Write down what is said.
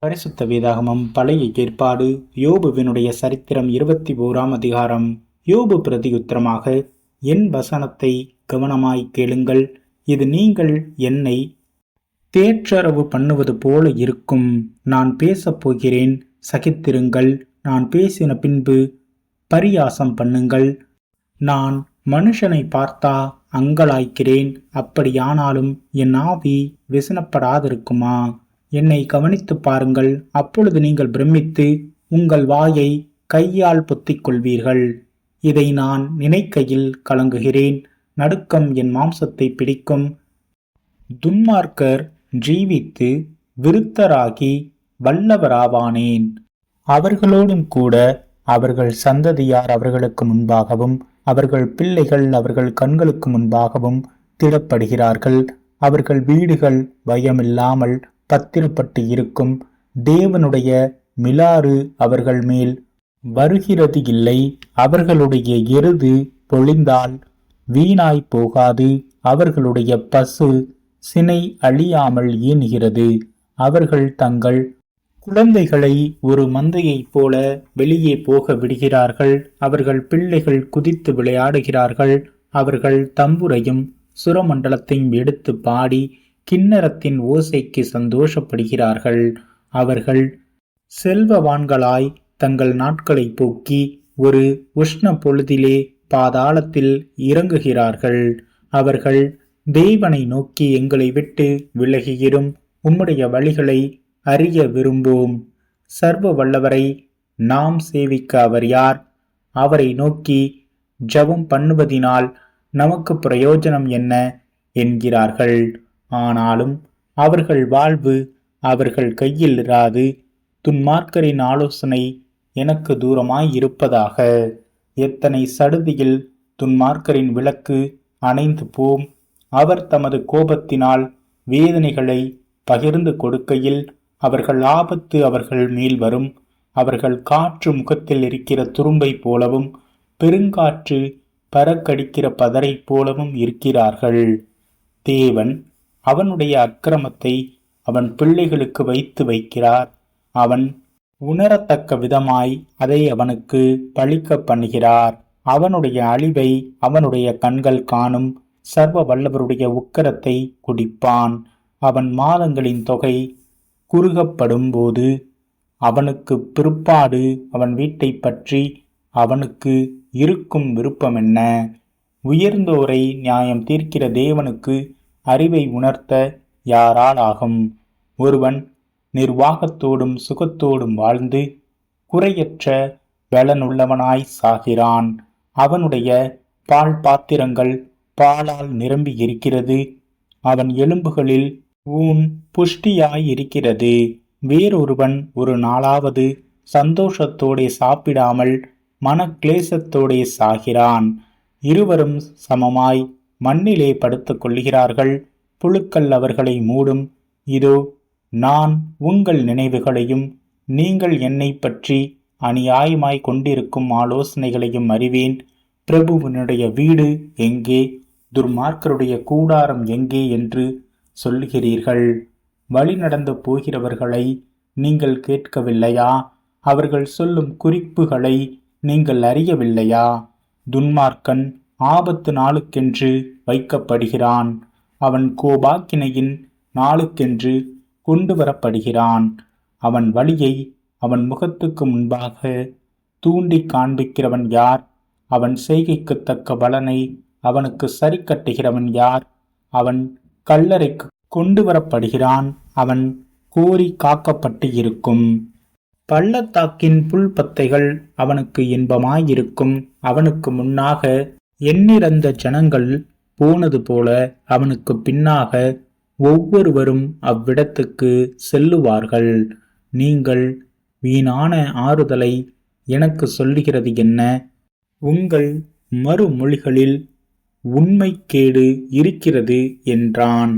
பரிசுத்த வேதாகமம் பழைய ஏற்பாடு யோபுவினுடைய சரித்திரம் 21ஆம் அதிகாரம். யோபு பிரதியுத்தரமாக, என் வசனத்தை கவனமாய் கேளுங்கள், இது நீங்கள் என்னை தேற்றரவு பண்ணுவது போல இருக்கும். நான் பேசப் போகிறேன், சகித்திருங்கள். நான் பேசின பின்பு பரியாசம் பண்ணுங்கள். நான் மனுஷனை பார்த்தா அங்கலாய்க்கிறேன், அப்படியானாலும் என் ஆவி விசனப்படாதிருக்குமா? என்னை கவனித்து பாருங்கள், அப்பொழுது நீங்கள் பிரமித்து உங்கள் வாயை கையால் பொத்திக் கொள்வீர்கள். இதை நான் நினைக்கையில் கலங்குகிறேன், நடுக்கம் என் மாம்சத்தை பிடிக்கும். துன்மார்க்கர் ஜீவித்து விருத்தராகி வல்லவராவானேன். அவர்களோடும் கூட அவர்கள் சந்ததியார் அவர்களுக்கு முன்பாகவும் அவர்கள் பிள்ளைகள் அவர்கள் கண்களுக்கு முன்பாகவும் திடப்படுகிறார்கள். அவர்கள் வீடுகள் பயமில்லாமல் பத்திரப்பட்டு இருக்கும். தேவனுடைய மிலாறு அவர்கள் மேல் வருகிறது இல்லை. அவர்களுடைய எருது பொழிந்தால் வீணாய் போகாது. அவர்களுடைய பசு சினை அழியாமல் ஈனுகிறது. அவர்கள் தங்கள் குழந்தைகளை ஒரு மந்தையைப் போல வெளியே போக விடுகிறார்கள். அவர்கள் பிள்ளைகள் குதித்து விளையாடுகிறார்கள். அவர்கள் தம்புரையும் சுரமண்டலத்தையும் எடுத்து பாடி கிண்ணறத்தின் ஓசைக்கு சந்தோஷப்படுகிறார்கள். அவர்கள் செல்வவான்களாய் தங்கள் நாட்களை போக்கி ஒரு உஷ்ண பொழுதிலே பாதாளத்தில் இறங்குகிறார்கள். அவர்கள் தேவனை நோக்கி, எங்களை விட்டு விலகியிரும், உம்முடைய வழிகளை அறிய விரும்பும். சர்வ வல்லவரை நாம் சேவிக்க அவர் யார்? அவரை நோக்கி ஜெபம் பண்ணுவதினால் நமக்கு பிரயோஜனம் என்ன என்கிறார்கள். ஆனாலும் அவர்கள் வாழ்வு அவர்கள் கையில் இராது. துன்மார்க்கரின் ஆலோசனை எனக்கு தூரமாய் இருப்பதாக. எத்தனை சடுதியில் துன்மார்க்கரின் விளக்கு அணைந்து போம். அவர் தமது கோபத்தினால் வேதனைகளை பகிர்ந்து கொடுக்கையில் அவர்கள் ஆபத்து அவர்கள் மேல் வரும். அவர்கள் காற்று முகத்தில் இருக்கிற துரும்பை போலவும் பெருங்காற்று பறக்கடிக்கிற பதரை போலவும் இருக்கிறார்கள். தேவன் அவனுடைய அக்கிரமத்தை அவன் பிள்ளைகளுக்கு வைத்து வைக்கிறார். அவன் உணரத்தக்க விதமாய் அதை அவனுக்கு பழிக்க பண்ணுகிறார். அவனுடைய அழிவை அவனுடைய கண்கள் காணும். சர்வ வல்லவருடைய உக்கிரத்தை குடிப்பான். அவன் மாதங்களின் தொகை குறுகப்படும் போது அவனுக்கு பிற்பாடு அவன் வீட்டை பற்றி அவனுக்கு இருக்கும் விருப்பம் என்ன? உயர்ந்தோரை நியாயம் தீர்க்கிற தேவனுக்கு அறிவை உணர்த்த யாரால் ஆகும்? ஒருவன் நிர்வாகத்தோடும் சுகத்தோடும் வாழ்ந்து குறையற்ற பலனுள்ளவனாய் சாகிறான். அவனுடைய பால் பாத்திரங்கள் பாலால் நிரம்பி இருக்கிறது. அவன் எலும்புகளில் ஊன் புஷ்டியாய் இருக்கிறது. வேறொருவன் ஒரு நாளாவது சந்தோஷத்தோடே சாப்பிடாமல் மனக்லேசத்தோடே சாகிறான். இருவரும் சமமாய் மண்ணிலே படுத்துக் கொள்கிறார்கள். புழுக்கள் அவர்களை மூடும். இதோ, நான் உங்கள் நினைவுகளையும் நீங்கள் என்னை பற்றி அநியாயமாய் கொண்டிருக்கும் ஆலோசனைகளையும் அறிவேன். பிரபுவினுடைய வீடு எங்கே, துர்மார்க்கருடைய கூடாரம் எங்கே என்று சொல்லுகிறீர்கள். வழி நடந்து போகிறவர்களை நீங்கள் கேட்கவில்லையா? அவர்கள் சொல்லும் குறிப்புகளை நீங்கள் அறியவில்லையா? துன்மார்க்கன் ஆபத்து நாளுக்கென்று வைக்கப்படுகிறான். அவன் கோபாக்கினையின் நாளுக்கென்று கொண்டு வரப்படுகிறான். அவன் வழியை அவன் முகத்துக்கு முன்பாக தூண்டி காண்பிக்கிறவன் யார்? அவன் செய்கைக்கு தக்க பலனை அவனுக்கு சரி கட்டுகிறவன் யார்? அவன் கல்லறைக்கு கொண்டு வரப்படுகிறான். அவன் கோரி காக்கப்பட்டு இருக்கும். பள்ளத்தாக்கின் புல்பத்தைகள் அவனுக்கு இன்பமாயிருக்கும். அவனுக்கு முன்னாக எண்ணிறந்த ஜனங்கள் போனது போல அவனுக்கு பின்னாக ஒவ்வொருவரும் அவ்விடத்துக்கு செல்லுவார்கள். நீங்கள் வீணான ஆறுதலை எனக்கு சொல்லுகிறது என்ன? உங்கள் மறுமொழிகளில் உண்மைக்கேடு இருக்கிறது என்றான்.